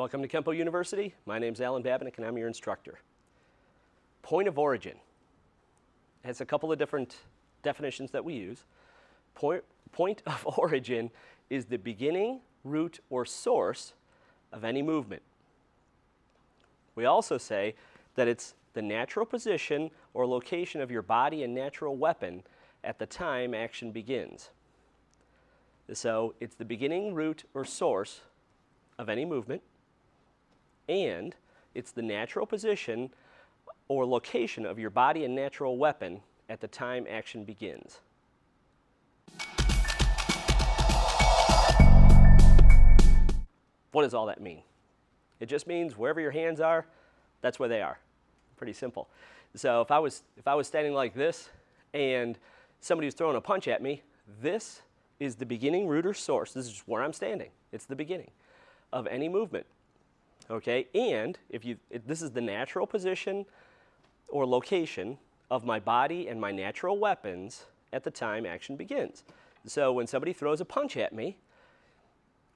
Welcome to Kenpo University. My name is Alan Babinick and I'm your instructor. Point of origin has a couple of different definitions that we use. Point of origin is the beginning, root, or source of any movement. We also say that it's the natural position or location of your body and natural weapon at the time action begins. So it's the beginning, root, or source of any movement, and it's the natural position or location of your body and natural weapon at the time action begins. What does all that mean? It just means wherever your hands are, that's where they are. Pretty simple. So if I was standing like this and somebody was throwing a punch at me, this is the beginning, root, or source. This is where I'm standing. It's the beginning of any movement. Okay, and this is the natural position or location of my body and my natural weapons at the time action begins. So when somebody throws a punch at me,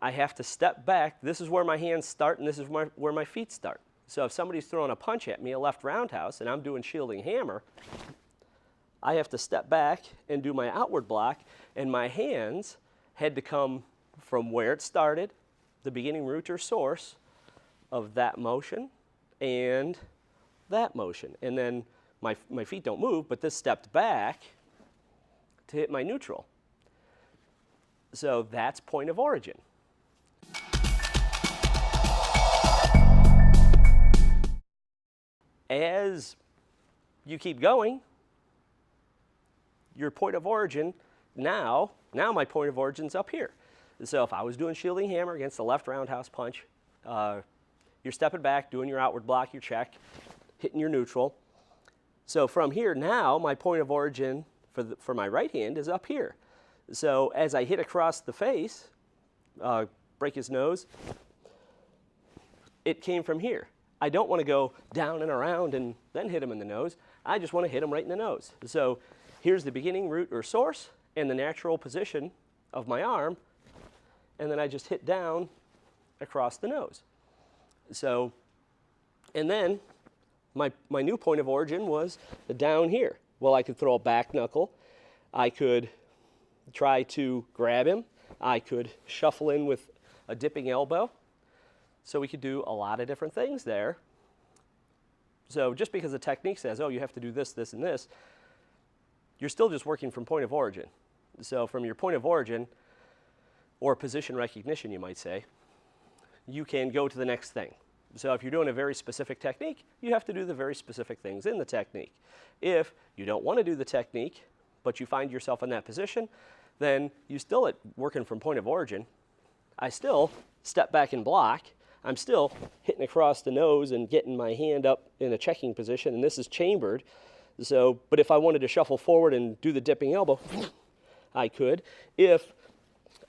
I have to step back. This is where my hands start and this is where my feet start. So if somebody's throwing a punch at me, a left roundhouse, and I'm doing shielding hammer, I have to step back and do my outward block, and my hands had to come from where it started, the beginning, root, or source of that motion and that motion. And then my feet don't move, but this stepped back to hit my neutral. So that's point of origin. As you keep going, your point of origin, now my point of origin's up here. So if I was doing shielding hammer against the left roundhouse punch, you're stepping back, doing your outward block, your check, hitting your neutral. So from here now, my point of origin for my right hand is up here. So as I hit across the face, break his nose, it came from here. I don't want to go down and around and then hit him in the nose. I just want to hit him right in the nose. So here's the beginning, root, or source, and the natural position of my arm, and then I just hit down across the nose. So, and then my new point of origin was down here. Well, I could throw a back knuckle. I could try to grab him. I could shuffle in with a dipping elbow. So we could do a lot of different things there. So just because the technique says, oh, you have to do this, this, and this, you're still just working from point of origin. So from your point of origin, or position recognition, you might say, you can go to the next thing. So if you're doing a very specific technique, you have to do the very specific things in the technique. If you don't want to do the technique, but you find yourself in that position, then you still at working from point of origin. I still step back and block. I'm still hitting across the nose and getting my hand up in a checking position, and this is chambered. So, but if I wanted to shuffle forward and do the dipping elbow, I could. If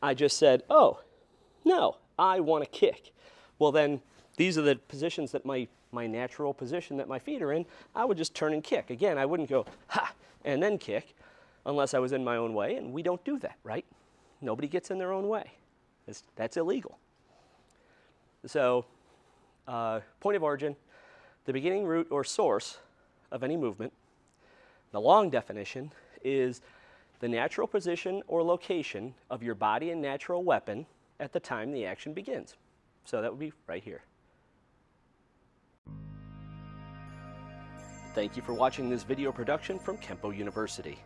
I just said, oh, no, I want to kick. Well, then these are the positions that my natural position that my feet are in. I would just turn and kick. Again, I wouldn't go, ha, and then kick unless I was in my own way, and we don't do that, right? Nobody gets in their own way. That's illegal. So, point of origin, the beginning, root, or source of any movement. The long definition is the natural position or location of your body and natural weapon at the time the action begins. So that would be right here. Thank you for watching this video production from Kenpo University.